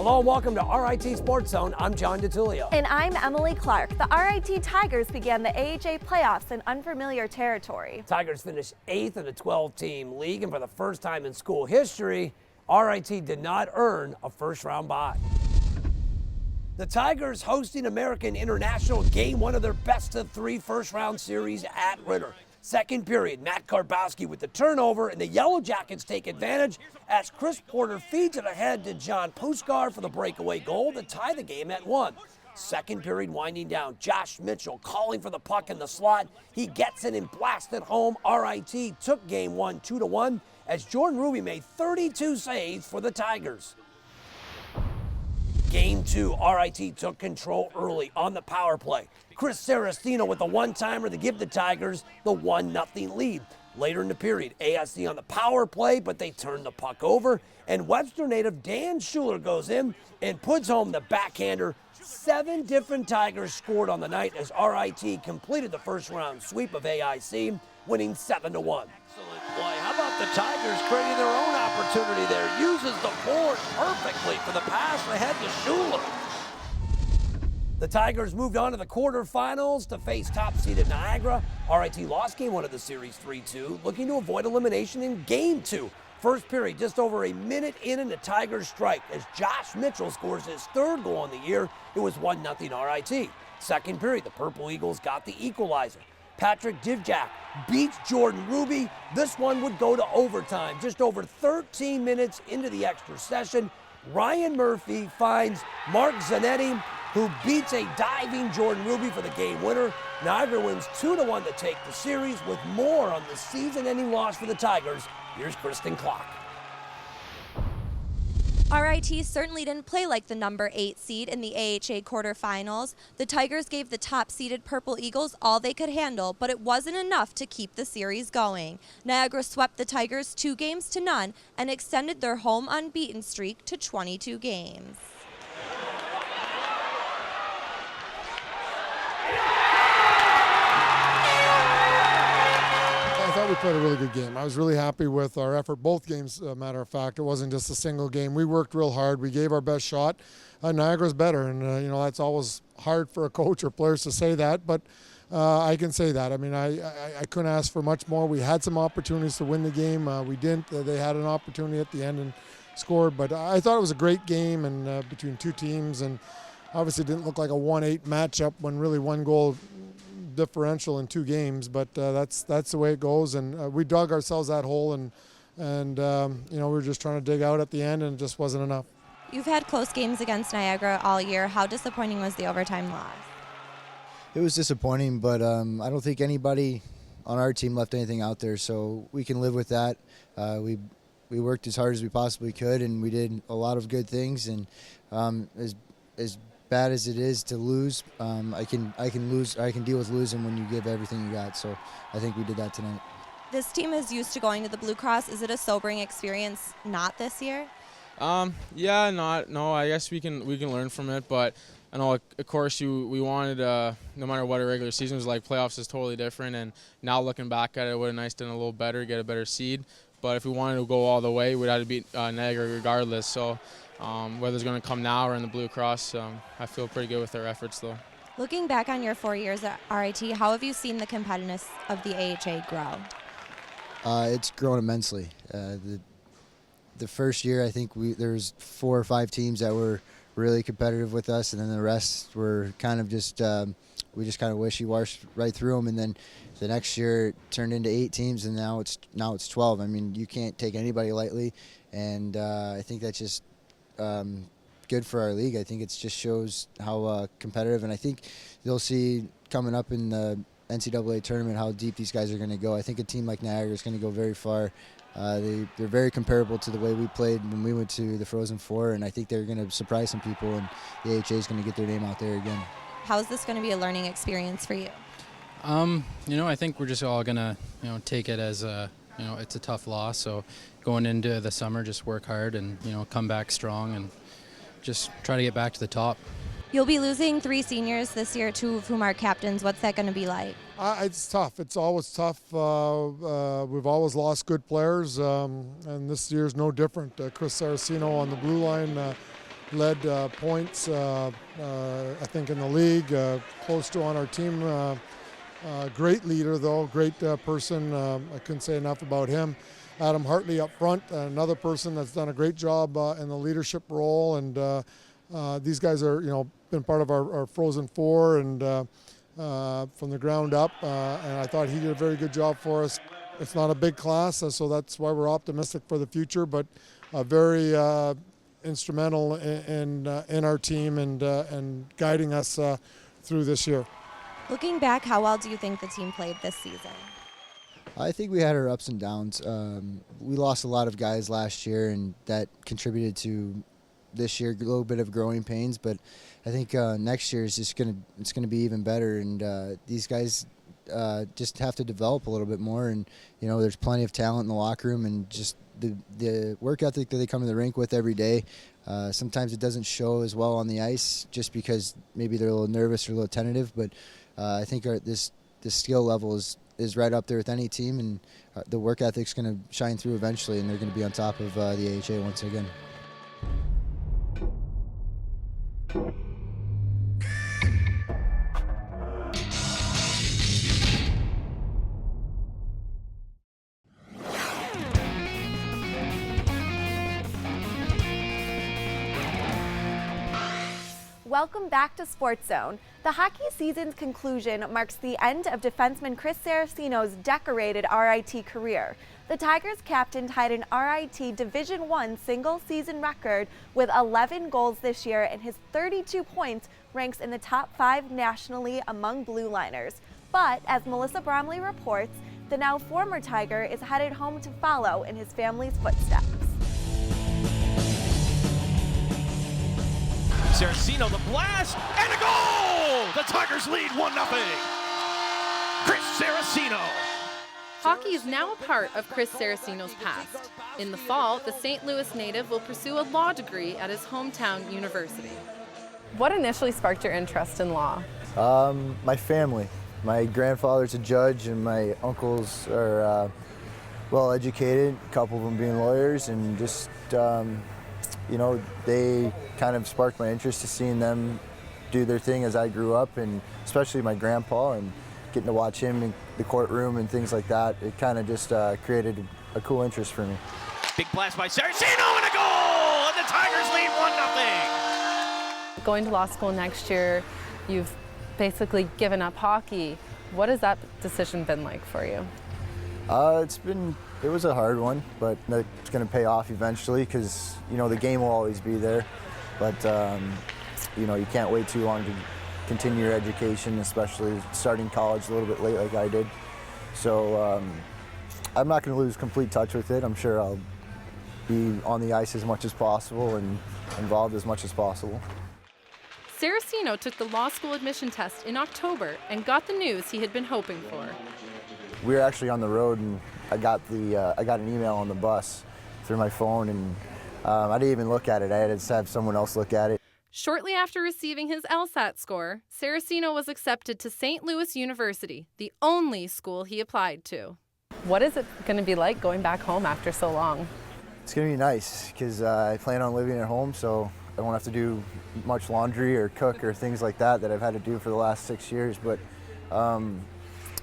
Hello and welcome to RIT SportsZone. I'm John DeTulio. And I'm Emily Clark. The RIT Tigers began the AHA playoffs in unfamiliar territory. Tigers finished 8th in a 12-team league, and for the first time in school history, RIT did not earn a first-round bye. The Tigers hosting American International game one of their best-of-3 first-round series at Ritter. Second period, Matt Karbowski with the turnover, and the Yellow Jackets take advantage as Chris Porter feeds it ahead to John Puskar for the breakaway goal to tie the game at 1. Second period winding down, Josh Mitchell calling for the puck in the slot. He gets it and blasts it home. RIT took game 1 2-1 as Jordan Ruby made 32 saves for the Tigers. Game 2, RIT took control early on the power play. Chris Saracino with a one-timer to give the Tigers the 1-0 lead. Later in the period, ASC on the power play, but they turn the puck over, and Webster native Dan Schuler goes in and puts home the backhander. 7 different Tigers scored on the night as RIT completed the first-round sweep of AIC, winning 7-1. Excellent play. How about the Tigers creating their own opportunity there? Uses the board perfectly for the pass ahead to Schuler. The Tigers moved on to the quarterfinals to face top-seeded Niagara. RIT lost game 1 of the series 3-2, looking to avoid elimination in game 2. First period, just over a minute in, and the Tigers strike as Josh Mitchell scores his 3rd goal on the year. It was 1-0 RIT. Second period, the Purple Eagles got the equalizer. Patrick Divjak beats Jordan Ruby. This one would go to overtime. Just over 13 minutes into the extra session, Ryan Murphy finds Mark Zanetti, who beats a diving Jordan Ruby for the game winner. Niagara wins 2-1 to take the series. With more on the season-ending loss for the Tigers, here's Kristen Klock. RIT certainly didn't play like the number 8 seed in the AHA quarterfinals. The Tigers gave the top-seeded Purple Eagles all they could handle, but it wasn't enough to keep the series going. Niagara swept the Tigers 2-0 and extended their home unbeaten streak to 22 games. I thought we played a really good game. I was really happy with our effort, both games, matter of fact. It wasn't just a single game. We worked real hard. We gave our best shot. Niagara's better, and that's always hard for a coach or players to say that, but I can say that. I mean, I couldn't ask for much more. We had some opportunities to win the game. We didn't. They had an opportunity at the end and scored, but I thought it was a great game and between two teams, and obviously didn't look like a 1-8 matchup when really one goal differential in 2 games, but that's the way it goes, and we dug ourselves that hole, and we were just trying to dig out at the end, and it just wasn't enough. You've had close games against Niagara all year. How disappointing was the overtime loss? It was disappointing, but I don't think anybody on our team left anything out there, so we can live with that. We worked as hard as we possibly could, and we did a lot of good things, and as bad as it is to lose, I can deal with losing when you give everything you got. So I think we did that tonight. This team is used to going to the Blue Cross. Is it a sobering experience not this year? No, I guess we can learn from it, but I know, of course, we wanted, no matter what a regular season was like, playoffs is totally different, and now looking back at it, it would have nice done a little better, get a better seed. But if we wanted to go all the way, we'd have to beat Niagara regardless. So whether it's going to come now or in the Blue Cross, I feel pretty good with our efforts, though. Looking back on your 4 years at RIT, how have you seen the competitiveness of the AHA grow? It's grown immensely. The first year, I think there was 4 or 5 teams that were really competitive with us, and then the rest were kind of just we just kind of wishy-washed right through them. And then the next year it turned into 8 teams, and now it's 12. I mean, you can't take anybody lightly, and I think that's just good for our league. I think it just shows how competitive, and I think you'll see coming up in the NCAA tournament how deep these guys are going to go. I think a team like Niagara is going to go very far. They're very comparable to the way we played when we went to the Frozen Four, and I think they're going to surprise some people, and the AHA is going to get their name out there again. How is this going to be a learning experience for you? I think we're just all going to, take it as it's a tough loss. So going into the summer, just work hard and, come back strong and just try to get back to the top. You'll be losing 3 seniors this year, 2 of whom are captains. What's that going to be like? It's tough. It's always tough. We've always lost good players, and this year's no different. Chris Saracino on the blue line led points, I think, in the league, close to on our team. Great leader, though, great person. I couldn't say enough about him. Adam Hartley up front, another person that's done a great job in the leadership role. And these guys are, been part of our Frozen Four and from the ground up. And I thought he did a very good job for us. It's not a big class, so that's why we're optimistic for the future, but very instrumental in our team and guiding us through this year. Looking back, how well do you think the team played this season? I think we had our ups and downs. We lost a lot of guys last year, and that contributed to this year a little bit of growing pains. But I think next year is just gonna be even better, and these guys just have to develop a little bit more. And there's plenty of talent in the locker room, and just the work ethic that they come to the rink with every day. Sometimes it doesn't show as well on the ice, just because maybe they're a little nervous or a little tentative. But I think this skill level is right up there with any team, and the work ethic's going to shine through eventually, and they're going to be on top of the AHA once again. Welcome back to SportsZone. The hockey season's conclusion marks the end of defenseman Chris Saracino's decorated RIT career. The Tigers captain tied an RIT Division I single-season record with 11 goals this year, and his 32 points ranks in the top 5 nationally among blue liners. But as Melissa Bromley reports, the now former Tiger is headed home to follow in his family's footsteps. Saracino, the blast, and a goal! The Tigers lead 1-0. Chris Saracino. Hockey is now a part of Chris Saracino's past. In the fall, the St. Louis native will pursue a law degree at his hometown university. What initially sparked your interest in law? My family. My grandfather's a judge, and my uncles are well educated, a couple of them being lawyers, and just they kind of sparked my interest to seeing them do their thing as I grew up, and especially my grandpa, and getting to watch him in the courtroom and things like that. It kind of just created a cool interest for me. Big blast by Saracino and a goal! And the Tigers lead 1-0. Going to law school next year, you've basically given up hockey. What has that decision been like for you? It was a hard one, but it's going to pay off eventually, because the game will always be there. But you can't wait too long to continue your education, especially starting college a little bit late like I did. So I'm not going to lose complete touch with it. I'm sure I'll be on the ice as much as possible and involved as much as possible. Saracino took the law school admission test in October and got the news he had been hoping for. We were actually on the road, and I got an email on the bus through my phone, and I didn't even look at it. I had to have someone else look at it. Shortly after receiving his LSAT score, Saracino was accepted to St. Louis University, the only school he applied to. What is it going to be like going back home after so long? It's going to be nice, because I plan on living at home, so I won't have to do much laundry or cook or things like that I've had to do for the last 6 years. But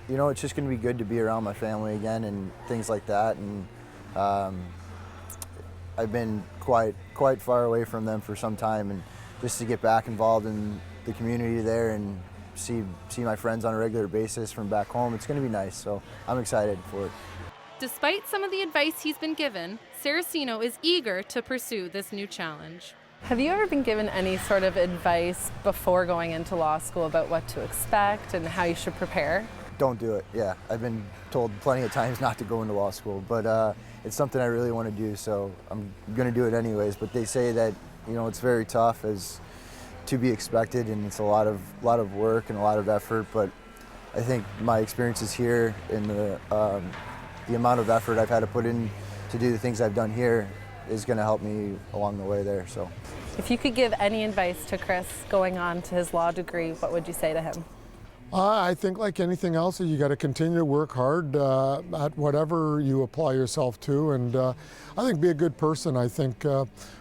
it's just going to be good to be around my family again and things like that. And I've been quite far away from them for some time, and just to get back involved in the community there and see my friends on a regular basis from back home, it's going to be nice. So I'm excited for it. Despite some of the advice he's been given, Saracino is eager to pursue this new challenge. Have you ever been given any sort of advice before going into law school about what to expect and how you should prepare? Don't do it. Yeah, I've been told plenty of times not to go into law school, but it's something I really want to do, so I'm going to do it anyways. But they say that it's very tough, as to be expected, and it's a lot of work and a lot of effort. But I think my experiences here and the amount of effort I've had to put in to do the things I've done here is going to help me along the way there. So, if you could give any advice to Chris going on to his law degree, what would you say to him? I think like anything else, you got to continue to work hard at whatever you apply yourself to, and I think be a good person. I think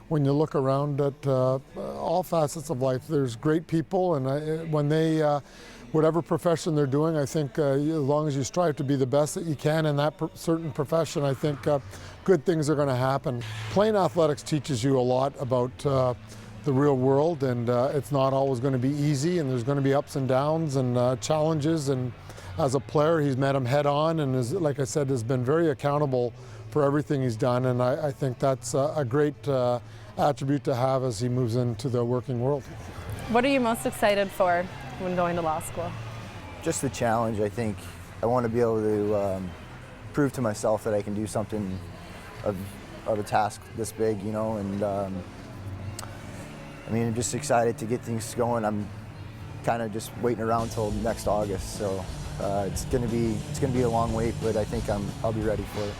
when you look around at all facets of life, there's great people, and when they, whatever profession they're doing, I think as long as you strive to be the best that you can in that certain profession, I think good things are going to happen. Playing athletics teaches you a lot about the real world, and it's not always going to be easy, and there's going to be ups and downs and challenges, and as a player he's met them head on, and is, like I said, has been very accountable for everything he's done, and I think that's a great attribute to have as he moves into the working world. What are you most excited for when going to law school? Just the challenge. I think I want to be able to prove to myself that I can do something of a task this big, you know, and I mean, I'm just excited to get things going. I'm kind of just waiting around till next August, so it's gonna be a long wait, but I think I'll be ready for it.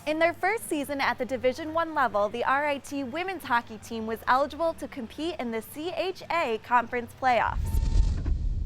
In their first season at the Division I level, the RIT women's hockey team was eligible to compete in the CHA Conference Playoffs.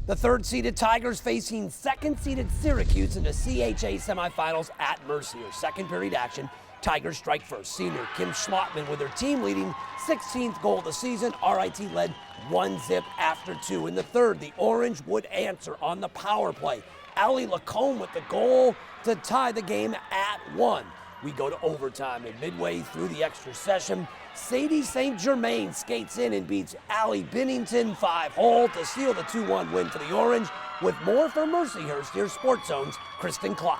The third-seeded Tigers facing second-seeded Syracuse in the CHA semifinals at Mercier. Second period action, Tigers strike first. Senior Kim Schlottman with her team leading 16th goal of the season. RIT led 1-0 after 2. In the third, the Orange would answer on the power play. Allie Lacombe with the goal to tie the game at 1. We go to overtime, and midway through the extra session, Sadie St. Germain skates in and beats Allie Bennington 5-hole to seal the 2-1 win for the Orange. With more for Mercyhurst, here's SportsZone's Kristen Clark.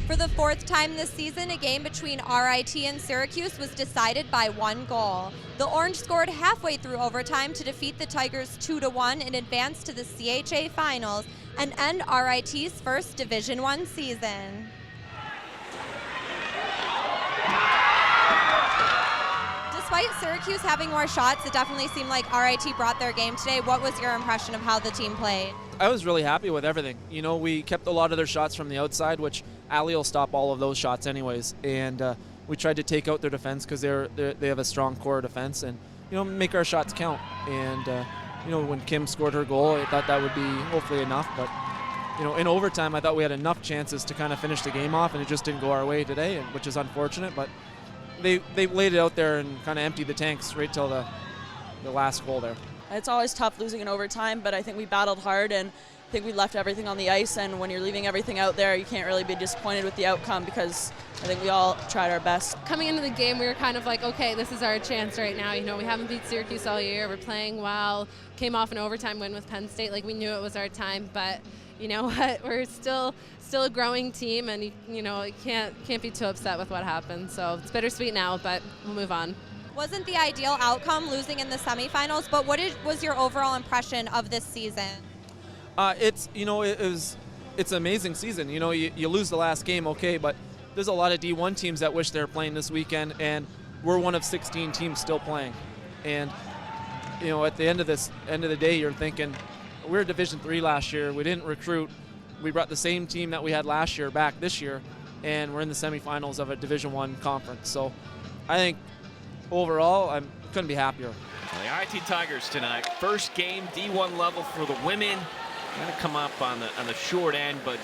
For the fourth time this season, a game between RIT and Syracuse was decided by 1 goal. The Orange scored halfway through overtime to defeat the Tigers 2-1 and advance to the CHA finals and end RIT's first Division I season. Despite Syracuse having more shots, it definitely seemed like RIT brought their game today. What was your impression of how the team played? I was really happy with everything. You know, we kept a lot of their shots from the outside, which Allie will stop all of those shots anyways. And we tried to take out their defense because they have a strong core defense, and you know, make our shots count. And you know, when Kim scored her goal, I thought that would be hopefully enough. But you know, in overtime, I thought we had enough chances to kind of finish the game off, and it just didn't go our way today, which is unfortunate. But they laid it out there and kind of emptied the tanks right till the last goal there. It's always tough losing in overtime, but I think we battled hard, and I think we left everything on the ice, and when you're leaving everything out there, you can't really be disappointed with the outcome because I think we all tried our best. Coming into the game, we were kind of like, okay, this is our chance right now. You know, we haven't beat Syracuse all year. We're playing well. Came off an overtime win with Penn State. Like, we knew it was our time, but you know what? We're still a growing team, and you know, you can't be too upset with what happened. So it's bittersweet now, but we'll move on. Wasn't the ideal outcome losing in the semifinals, but what was your overall impression of this season? It's an amazing season. You know, you lose the last game, okay, but there's a lot of D1 teams that wish they were playing this weekend, and we're one of 16 teams still playing. And you know, at the end of the day, you're thinking, we were Division III last year. We didn't recruit. We brought the same team that we had last year back this year, and we're in the semifinals of a Division I conference. So I think overall, I couldn't be happier. Well, the RIT Tigers tonight, first game D1 level for the women. Going to come up on the short end, but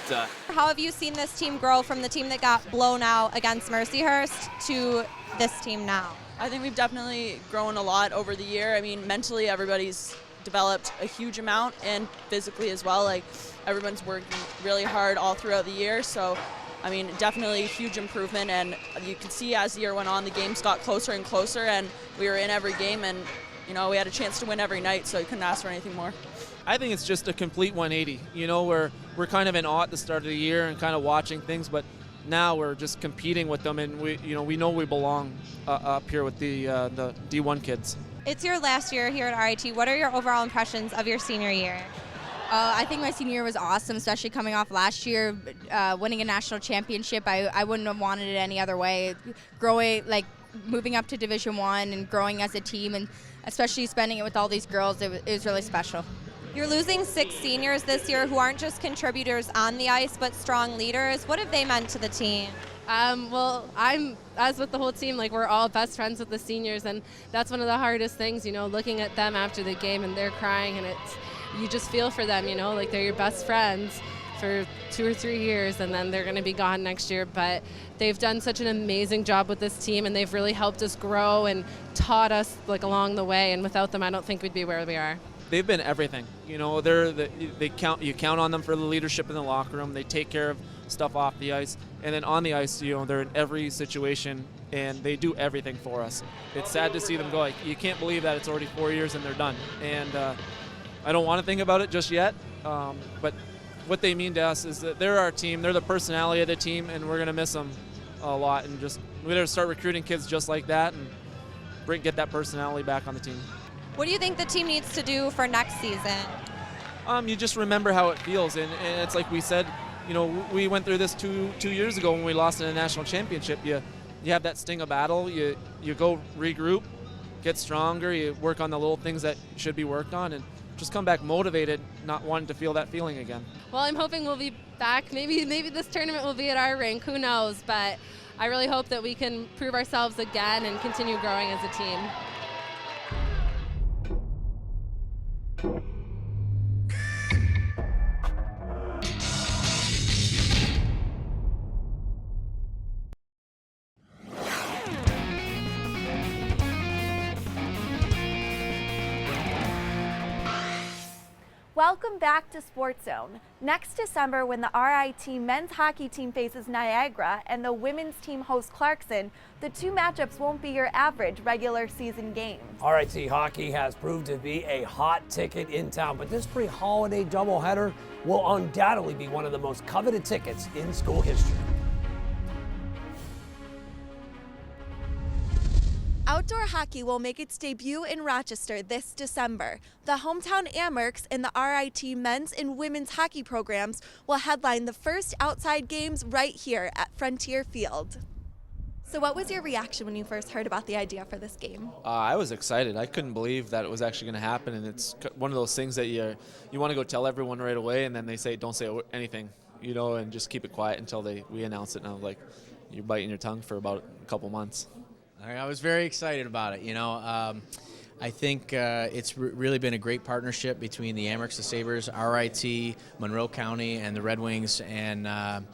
how have you seen this team grow from the team that got blown out against Mercyhurst to this team now? I think we've definitely grown a lot over the year. I mean, mentally, everybody's developed a huge amount, and physically as well. Like, everyone's working really hard all throughout the year. So, I mean, definitely a huge improvement, and you can see as the year went on, the games got closer and closer, and we were in every game, and you know, we had a chance to win every night, so you couldn't ask for anything more. I think it's just a complete 180. You know, we're kind of in awe at the start of the year and kind of watching things, but now we're just competing with them, and we know we belong up here with the D1 kids. It's your last year here at RIT. What are your overall impressions of your senior year? I think my senior year was awesome, especially coming off last year, winning a national championship. I wouldn't have wanted it any other way. Growing moving up to Division I and growing as a team, and especially spending it with all these girls, it was really special. You're losing 6 seniors this year who aren't just contributors on the ice, but strong leaders. What have they meant to the team? Well, as with the whole team, like, we're all best friends with the seniors, and that's one of the hardest things, you know, looking at them after the game and they're crying, and you just feel for them, you know, like they're your best friends for 2 or 3 years, and then they're going to be gone next year. But they've done such an amazing job with this team, and they've really helped us grow and taught us, like, along the way, and without them I don't think we'd be where we are. They've been everything. You know, you count on them for the leadership in the locker room. They take care of stuff off the ice, and then on the ice, you know, they're in every situation and they do everything for us. It's sad to see them go. Like, you can't believe that it's already 4 years and they're done. And I don't want to think about it just yet, but what they mean to us is that they're our team, they're the personality of the team, and we're going to miss them a lot. And just we got to start recruiting kids just like that and get that personality back on the team. What do you think the team needs to do for next season? You just remember how it feels, and it's like we said, you know, we went through this two years ago when we lost in a national championship. You have that sting of battle. You go regroup, get stronger. You work on the little things that should be worked on, and just come back motivated, not wanting to feel that feeling again. Well, I'm hoping we'll be back. Maybe this tournament will be at our rink. Who knows? But I really hope that we can prove ourselves again and continue growing as a team. Welcome back to SportsZone. Next December, when the RIT men's hockey team faces Niagara and the women's team hosts Clarkson, the 2 matchups won't be your average regular season games. RIT hockey has proved to be a hot ticket in town, but this pre-holiday doubleheader will undoubtedly be one of the most coveted tickets in school history. Outdoor hockey will make its debut in Rochester this December. The hometown Amherst and the RIT men's and women's hockey programs will headline the first outside games right here at Frontier Field. So what was your reaction when you first heard about the idea for this game? I was excited. I couldn't believe that it was actually going to happen, and it's one of those things that you want to go tell everyone right away, and then they say don't say anything, you know, and just keep it quiet until we announce it. And I was like, you're biting your tongue for about a couple months. I was very excited about it. You know, I think it's really been a great partnership between the Amherst, the Sabres, RIT, Monroe County, and the Red Wings, and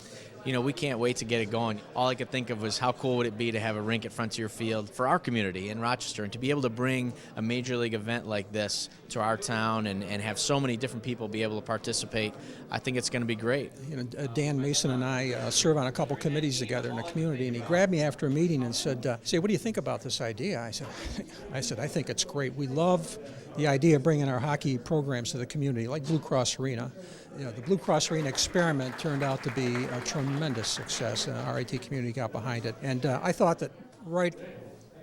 you know, we can't wait to get it going. All I could think of was how cool would it be to have a rink at Frontier Field for our community in Rochester, and to be able to bring a major league event like this to our town and have so many different people be able to participate. I think it's going to be great. You know, Dan Mason and I serve on a couple committees together in the community, and he grabbed me after a meeting and said, what do you think about this idea? I said, I think it's great. We love the idea of bringing our hockey programs to the community, like Blue Cross Arena. You know, the Blue Cross Arena experiment turned out to be a tremendous success, and the RIT community got behind it. And I thought that right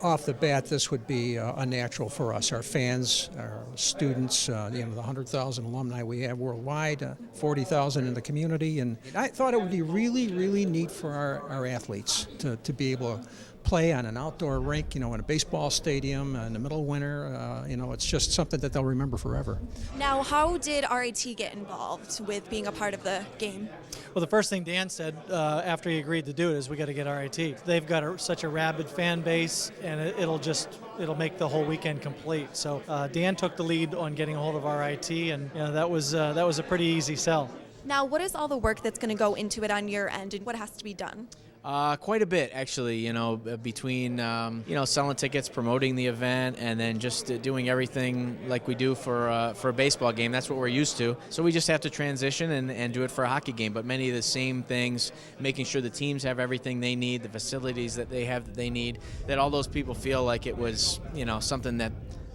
off the bat, this would be a natural for us. Our fans, our students, you know, the 100,000 alumni we have worldwide, 40,000 in the community. And I thought it would be really, really neat for our athletes to be able to play on an outdoor rink, you know, in a baseball stadium in the middle of winter. You know, it's just something that they'll remember forever. Now, how did RIT get involved with being a part of the game? Well, the first thing Dan said after he agreed to do it is we got to get RIT. They've got such a rabid fan base, and it'll make the whole weekend complete. So Dan took the lead on getting a hold of RIT, and you know, that was a pretty easy sell. Now, what is all the work that's going to go into it on your end, and what has to be done? Quite a bit, actually, you know, between, you know, selling tickets, promoting the event, and then just doing everything like we do for a baseball game. That's what we're used to. So we just have to transition and do it for a hockey game. But many of the same things, making sure the teams have everything they need, the facilities that they have that they need, that all those people feel like it was, you know, something that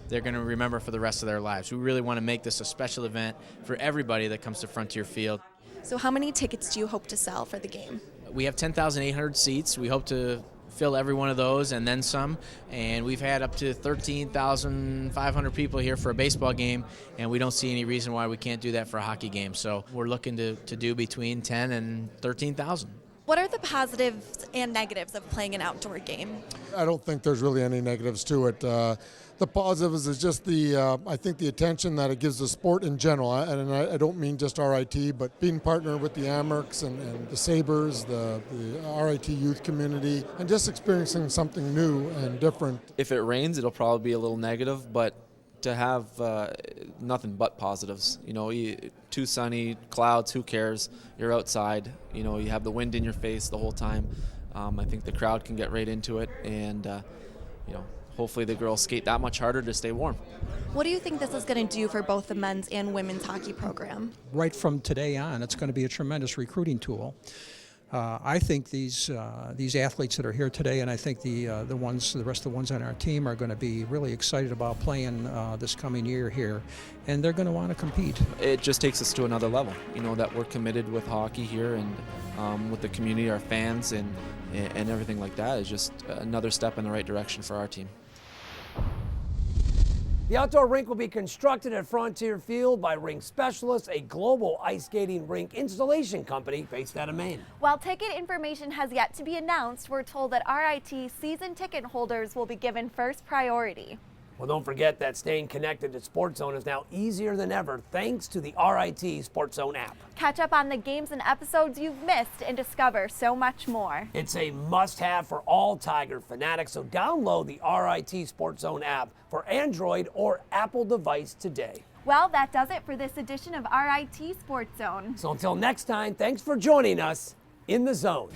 they're going to remember for the rest of their lives. We really want to make this a special event for everybody that comes to Frontier Field. So how many tickets do you hope to sell for the game? We have 10,800 seats. We hope to fill every one of those and then some. And we've had up to 13,500 people here for a baseball game, and we don't see any reason why we can't do that for a hockey game. So we're looking to do between 10 and 13,000. What are the positives and negatives of playing an outdoor game? I don't think there's really any negatives to it. The positives is just I think the attention that it gives the sport in general, and I don't mean just RIT, but being partnered with the Amerks and the Sabres, the RIT youth community, and just experiencing something new and different. If it rains, it'll probably be a little negative, but to have nothing but positives. You know, too sunny, clouds, who cares? You're outside. You know, you have the wind in your face the whole time. I think the crowd can get right into it, and you know, hopefully the girls skate that much harder to stay warm. What do you think this is going to do for both the men's and women's hockey program? Right from today on, it's going to be a tremendous recruiting tool. I think these athletes that are here today, and I think the rest of the ones on our team are going to be really excited about playing this coming year here, and they're going to want to compete. It just takes us to another level. You know, that we're committed with hockey here, and with the community, our fans, and everything like that is just another step in the right direction for our team. The outdoor rink will be constructed at Frontier Field by Rink Specialists, a global ice skating rink installation company based out of Maine. While ticket information has yet to be announced, we're told that RIT season ticket holders will be given first priority. Well, don't forget that staying connected to SportsZone is now easier than ever thanks to the RIT SportsZone app. Catch up on the games and episodes you've missed and discover so much more. It's a must-have for all Tiger fanatics, so download the RIT SportsZone app for Android or Apple device today. Well, that does it for this edition of RIT SportsZone. So until next time, thanks for joining us in the zone.